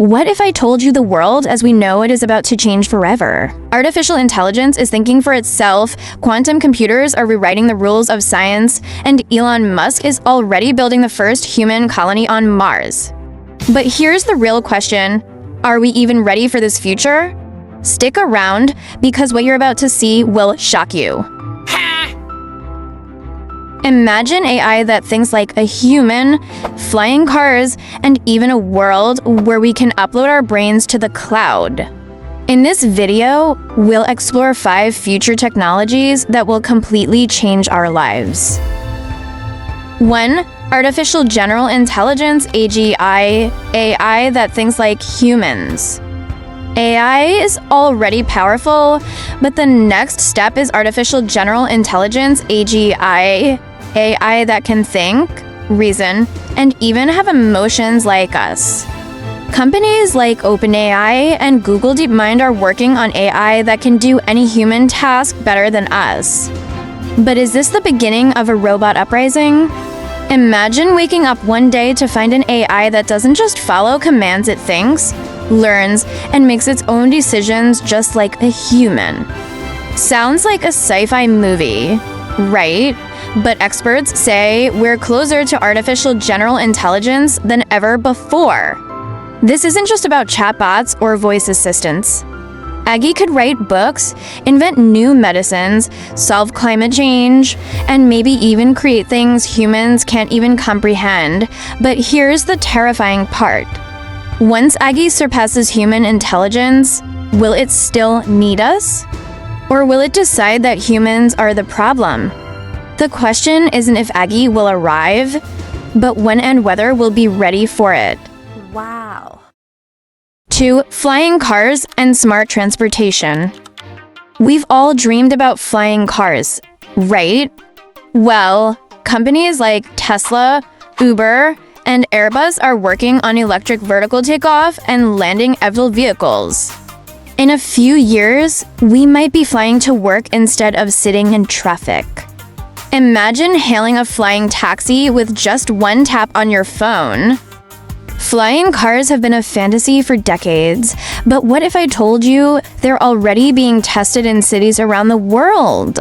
What if I told you the world as we know it is about to change forever? Artificial intelligence is thinking for itself, quantum computers are rewriting the rules of science, and Elon Musk is already building the first human colony on Mars. But here's the real question: are we even ready for this future? Stick around, because what you're about to see will shock you. Imagine AI that thinks like a human, flying cars, and even a world where we can upload our brains to the cloud. In this video, we'll explore 5 future technologies that will completely change our lives. 1. Artificial General Intelligence (AGI), AI that thinks like humans. AI is already powerful, but the next step is Artificial General Intelligence (AGI), AI that can think, reason, and even have emotions like us. Companies like OpenAI and Google DeepMind are working on AI that can do any human task better than us. But is this the beginning of a robot uprising? Imagine waking up one day to find an AI that doesn't just follow commands, it thinks, learns, and makes its own decisions just like a human. Sounds like a sci-fi movie, right? But experts say we're closer to artificial general intelligence than ever before. This isn't just about chatbots or voice assistants. Aggie could write books, invent new medicines, solve climate change, and maybe even create things humans can't even comprehend. But here's the terrifying part. Once Aggie surpasses human intelligence, will it still need us? Or will it decide that humans are the problem? The question isn't if Aggie will arrive, but when and whether we'll be ready for it. Wow. 2. Flying cars and smart transportation. We've all dreamed about flying cars, right? Well, companies like Tesla, Uber, and Airbus are working on electric vertical takeoff and landing eVTOL vehicles. In a few years, we might be flying to work instead of sitting in traffic. Imagine hailing a flying taxi with just one tap on your phone. Flying cars have been a fantasy for decades, but what if I told you they're already being tested in cities around the world?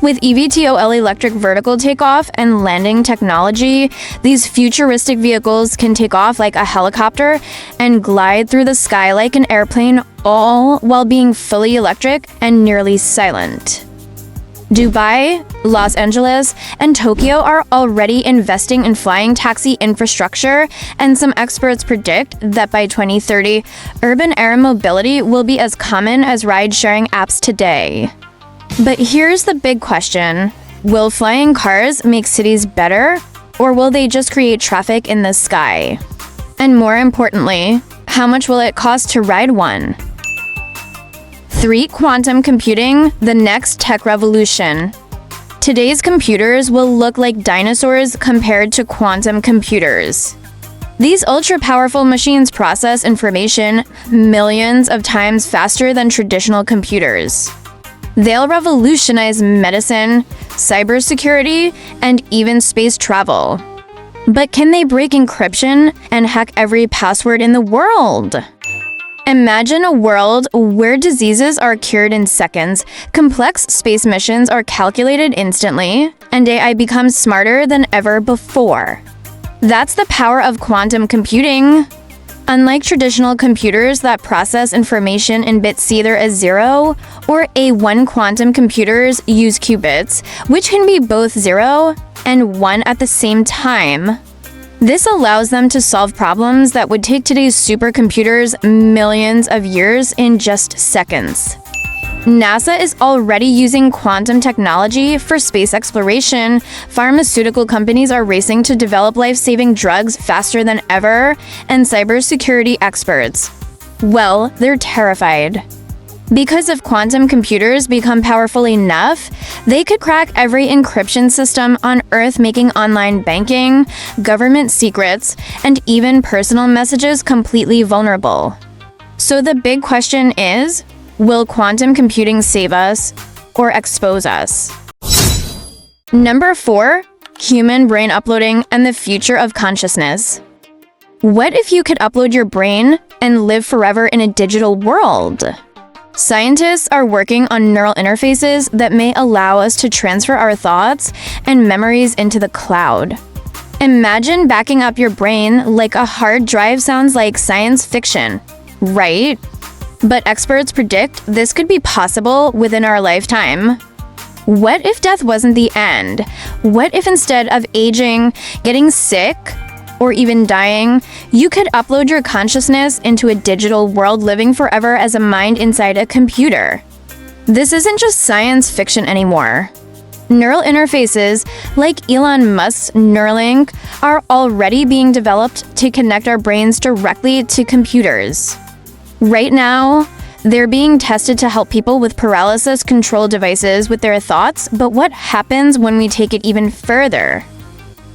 With eVTOL electric vertical takeoff and landing technology, these futuristic vehicles can take off like a helicopter and glide through the sky like an airplane, all while being fully electric and nearly silent. Dubai, Los Angeles, and Tokyo are already investing in flying taxi infrastructure, and some experts predict that by 2030, urban air mobility will be as common as ride-sharing apps today. But here's the big question: will flying cars make cities better, or will they just create traffic in the sky? And more importantly, how much will it cost to ride one? 3. Quantum computing, the next tech revolution. Today's computers will look like dinosaurs compared to quantum computers. These ultra-powerful machines process information millions of times faster than traditional computers. They'll revolutionize medicine, cybersecurity, and even space travel. But can they break encryption and hack every password in the world? Imagine a world where diseases are cured in seconds, complex space missions are calculated instantly, and AI becomes smarter than ever before. That's the power of quantum computing. Unlike traditional computers that process information in bits either as 0 or A1, quantum computers use qubits, which can be both 0 and 1 at the same time. This allows them to solve problems that would take today's supercomputers millions of years in just seconds. NASA is already using quantum technology for space exploration. Pharmaceutical companies are racing to develop life-saving drugs faster than ever, and cybersecurity experts, well, they're terrified. Because if quantum computers become powerful enough, they could crack every encryption system on Earth, making online banking, government secrets, and even personal messages completely vulnerable. So the big question is, will quantum computing save us or expose us? Number 4, human brain uploading and the future of consciousness. What if you could upload your brain and live forever in a digital world? Scientists are working on neural interfaces that may allow us to transfer our thoughts and memories into the cloud. Imagine backing up your brain like a hard drive. Sounds like science fiction, right? But experts predict this could be possible within our lifetime. What if death wasn't the end? What if instead of aging, getting sick, or even dying, you could upload your consciousness into a digital world, living forever as a mind inside a computer? This isn't just science fiction anymore. Neural interfaces, like Elon Musk's Neuralink, are already being developed to connect our brains directly to computers. Right now, they're being tested to help people with paralysis control devices with their thoughts, but what happens when we take it even further?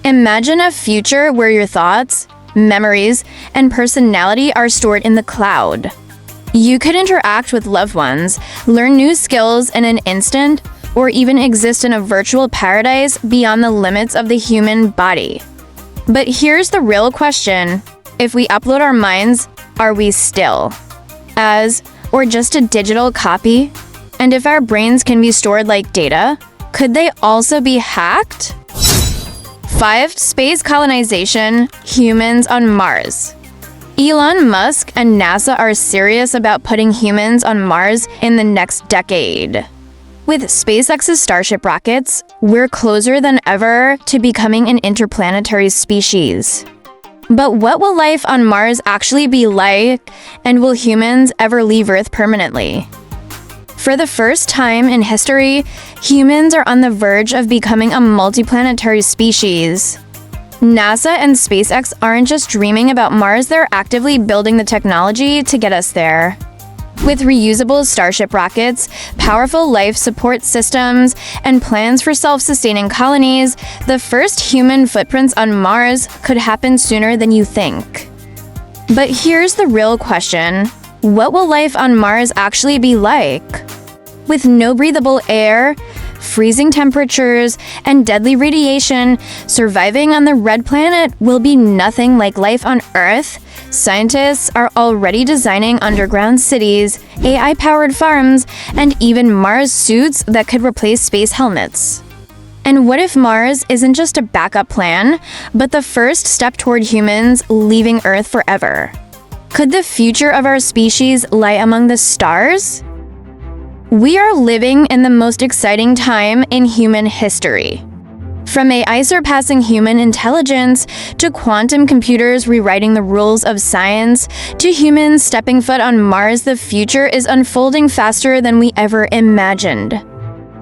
Imagine a future where your thoughts, memories, and personality are stored in the cloud. You could interact with loved ones, learn new skills in an instant, or even exist in a virtual paradise beyond the limits of the human body. But here's the real question. If we upload our minds, are we still as or just a digital copy? And if our brains can be stored like data, could they also be hacked? 5. Space colonization, humans on Mars. Elon Musk and NASA are serious about putting humans on Mars in the next decade. With SpaceX's Starship rockets, we're closer than ever to becoming an interplanetary species. But what will life on Mars actually be like, and will humans ever leave Earth permanently? For the first time in history, humans are on the verge of becoming a multiplanetary species. NASA and SpaceX aren't just dreaming about Mars, they're actively building the technology to get us there. With reusable Starship rockets, powerful life support systems, and plans for self-sustaining colonies, the first human footprints on Mars could happen sooner than you think. But here's the real question. What will life on Mars actually be like? With no breathable air, freezing temperatures, and deadly radiation, surviving on the red planet will be nothing like life on Earth. Scientists are already designing underground cities, AI-powered farms, and even Mars suits that could replace space helmets. And what if Mars isn't just a backup plan, but the first step toward humans leaving Earth forever? Could the future of our species lie among the stars? We are living in the most exciting time in human history. From AI surpassing human intelligence, to quantum computers rewriting the rules of science, to humans stepping foot on Mars, the future is unfolding faster than we ever imagined.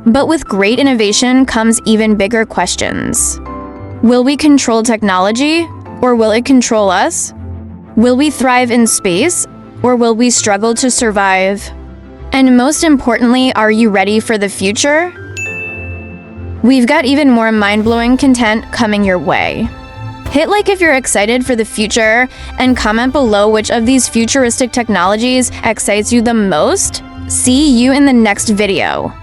But with great innovation comes even bigger questions. Will we control technology, or will it control us? Will we thrive in space, or will we struggle to survive? And most importantly, are you ready for the future? We've got even more mind-blowing content coming your way. Hit like if you're excited for the future, and comment below which of these futuristic technologies excites you the most. See you in the next video.